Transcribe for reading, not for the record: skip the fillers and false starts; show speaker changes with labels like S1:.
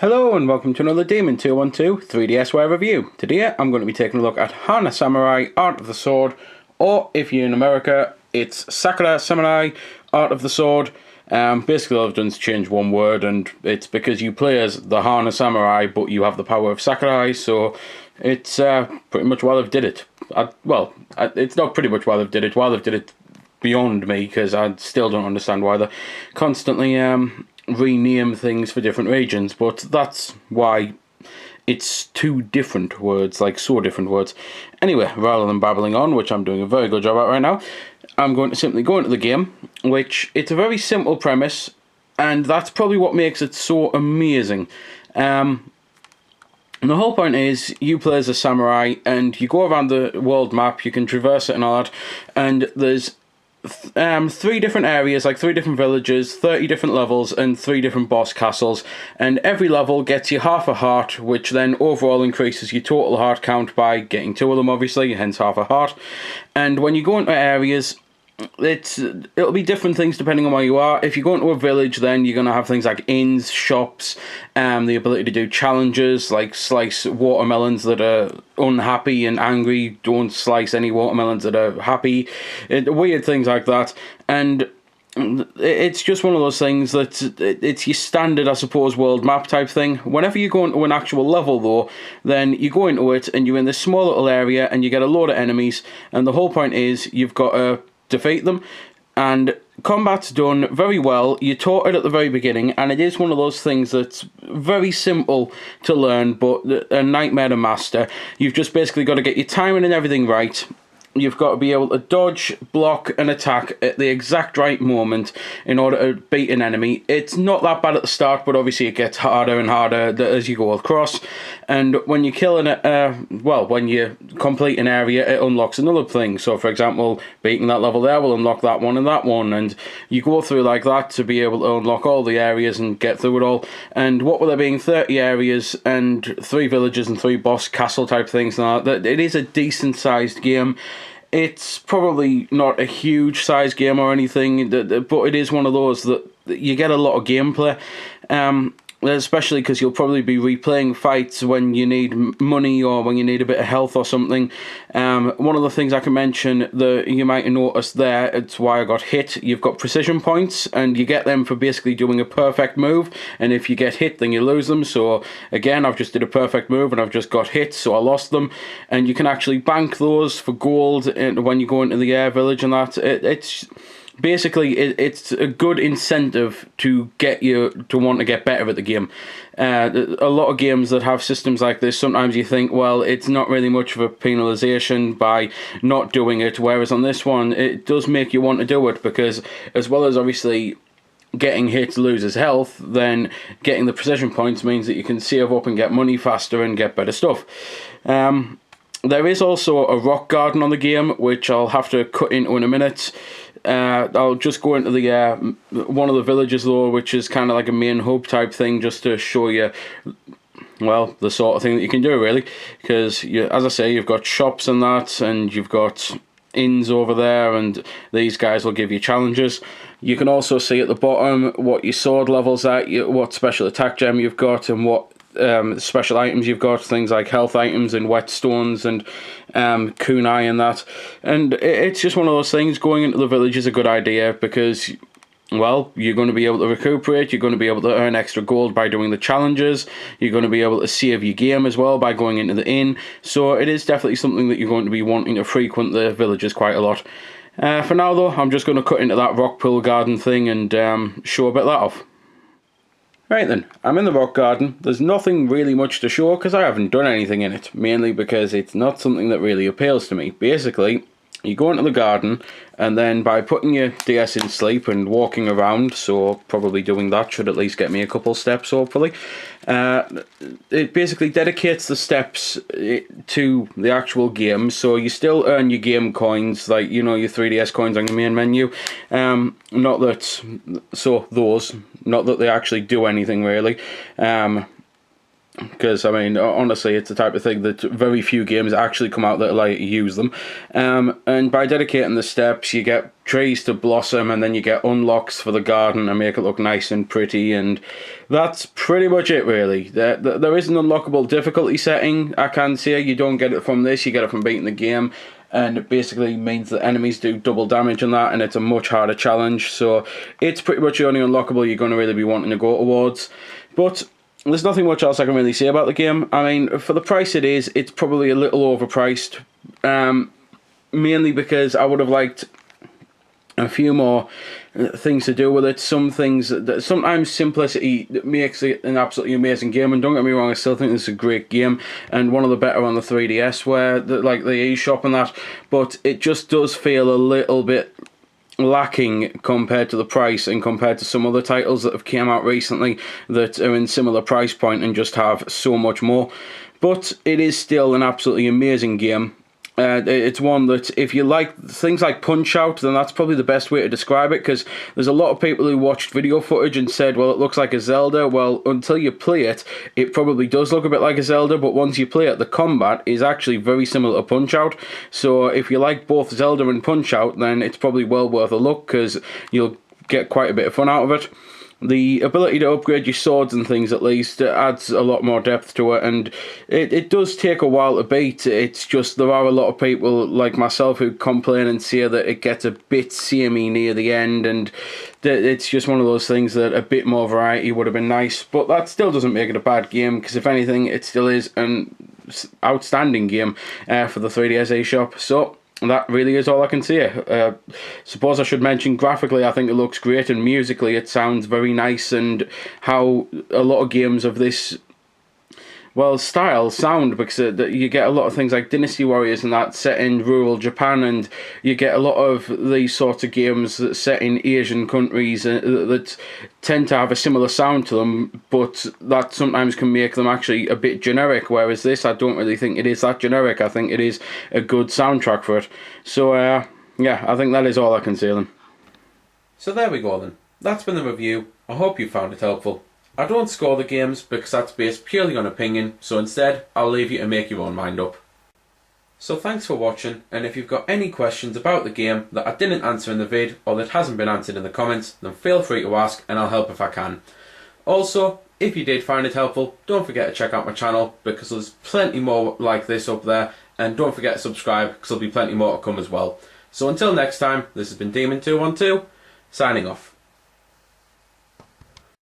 S1: Hello and welcome to another Demon 212 3DSWare review. Today I'm going to be taking a look at Hana Samurai Art of the Sword, or if you're in America, it's Sakura Samurai Art of the Sword. Basically all I've done is change one word, and it's because you play as the Hana Samurai but you have the power of Sakurai, so it's pretty much why they've did it. It's not pretty much why they've did it, why they've did it beyond me, because I still don't understand why they're constantly rename things for different regions, but that's why it's two different words, like so different words. Anyway, rather than babbling on, which I'm doing a very good job at right now, I'm going to simply go into the game, which it's a very simple premise, and that's probably what makes it so amazing. And the whole point is, you play as a samurai, and you go around the world map, you can traverse it and all that, and there's 3 different areas, like 3 different villages, 30 different levels, and 3 different boss castles, and every level gets you half a heart, which then overall increases your total heart count by getting 2 of them, obviously, hence half a heart. And when you go into areas, it'll be different things depending on where you are. If you go into a village, then you're going to have things like inns, shops, the ability to do challenges, like slice watermelons that are unhappy and angry, don't slice any watermelons that are happy, weird things like that. And it's just one of those things that it's your standard, I suppose, world map type thing. Whenever you go into an actual level, though, then you go into it and you're in this small little area and you get a load of enemies, and the whole point is you've got to defeat them, and combat's done very well. You're taught it at the very beginning, and it is one of those things that's very simple to learn but a nightmare to master. You've just basically got to get your timing and everything right. You've got to be able to dodge, block, and attack at the exact right moment in order to beat an enemy. It's not that bad at the start, but obviously it gets harder and harder as you go across. And when you kill when you complete an area, it unlocks another thing. So, for example, beating that level there will unlock that one and that one, and you go through like that to be able to unlock all the areas and get through it all. And what with there being 30 areas and 3 villages and 3 boss castle type things, and that, it is a decent sized game. It's probably not a huge size game or anything, but it is one of those that you get a lot of gameplay, especially because you'll probably be replaying fights when you need money or when you need a bit of health or something. One of the things I can mention that you might have noticed there, it's why I got hit, you've got precision points, and you get them for basically doing a perfect move, and if you get hit then you lose them. So again, I've just did a perfect move and I've just got hit, so I lost them, and you can actually bank those for gold when you go into the air village and that. It's basically, it's a good incentive to get you to want to get better at the game. A lot of games that have systems like this, sometimes you think, well, it's not really much of a penalisation by not doing it, whereas on this one, it does make you want to do it, because as well as obviously getting hit loses health, then getting the precision points means that you can save up and get money faster and get better stuff. There is also a rock garden on the game, which I'll have to cut into in a minute. I'll just go into the one of the villages though, which is kind of like a main hub type thing, just to show you, well, the sort of thing that you can do really. Because, as I say, you've got shops and that, and you've got inns over there, and these guys will give you challenges. You can also see at the bottom what your sword level's at, what special attack gem you've got, and what special items you've got, things like health items and whetstones and kunai and that. And it's just one of those things. Going into the village is a good idea because, well, you're going to be able to recuperate, you're going to be able to earn extra gold by doing the challenges, you're going to be able to save your game as well by going into the inn. So it is definitely something that you're going to be wanting to frequent the villages quite a lot. For now though, I'm just going to cut into that rock pool garden thing and show a bit of that off. Right then, I'm in the rock garden. There's nothing really much to show because I haven't done anything in it, mainly because it's not something that really appeals to me. Basically, you go into the garden, and then by putting your DS in sleep and walking around, so probably doing that should at least get me a couple steps, hopefully, it basically dedicates the steps to the actual game, so you still earn your game coins, like, you know, your 3DS coins on your main menu. Not that they actually do anything, really. because I mean, honestly, it's the type of thing that very few games actually come out that allow you to use them. And by dedicating the steps, you get trees to blossom, and then you get unlocks for the garden and make it look nice and pretty, and that's pretty much it, really. There is an unlockable difficulty setting, I can say. You don't get it from this, you get it from beating the game, and it basically means that enemies do double damage on that, and it's a much harder challenge, so it's pretty much the only unlockable you're going to really be wanting to go towards. But there's nothing much else I can really say about the game. I mean, for the price it is, it's probably a little overpriced, mainly because I would have liked a few more things to do with it. Some things that sometimes simplicity makes it an absolutely amazing game, and don't get me wrong, I still think this is a great game and one of the better on the 3DSWare, like the eShop and that, but it just does feel a little bit lacking compared to the price and compared to some other titles that have came out recently that are in similar price point and just have so much more. But it is still an absolutely amazing game. It's one that if you like things like Punch-Out, then that's probably the best way to describe it, because there's a lot of people who watched video footage and said, well, it looks like a Zelda. Well, until you play it, it probably does look a bit like a Zelda, but once you play it, the combat is actually very similar to Punch-Out. So if you like both Zelda and Punch-Out, then it's probably well worth a look, because you'll get quite a bit of fun out of it. The ability to upgrade your swords and things, at least, adds a lot more depth to it, and it does take a while to beat. It's just there are a lot of people like myself who complain and say that it gets a bit samey near the end, and it's just one of those things that a bit more variety would have been nice. But that still doesn't make it a bad game, because if anything, it still is an outstanding game for the 3DS eShop. So that really is all I can say. Suppose I should mention graphically, I think it looks great, and musically it sounds very nice, and how a lot of games of this, well, style sound, because you get a lot of things like Dynasty Warriors and that set in rural Japan, and you get a lot of these sorts of games that set in Asian countries that tend to have a similar sound to them, but that sometimes can make them actually a bit generic, whereas this, I don't really think it is that generic. I think it is a good soundtrack for it. So yeah, I think that is all I can say then. So there we go then. That's been the review. I hope you found it helpful. I don't score the games because that's based purely on opinion, so instead I'll leave you to make your own mind up. So thanks for watching, and if you've got any questions about the game that I didn't answer in the vid or that hasn't been answered in the comments, then feel free to ask and I'll help if I can. Also, if you did find it helpful, don't forget to check out my channel, because there's plenty more like this up there, and don't forget to subscribe because there'll be plenty more to come as well. So until next time, this has been Demon212, signing off.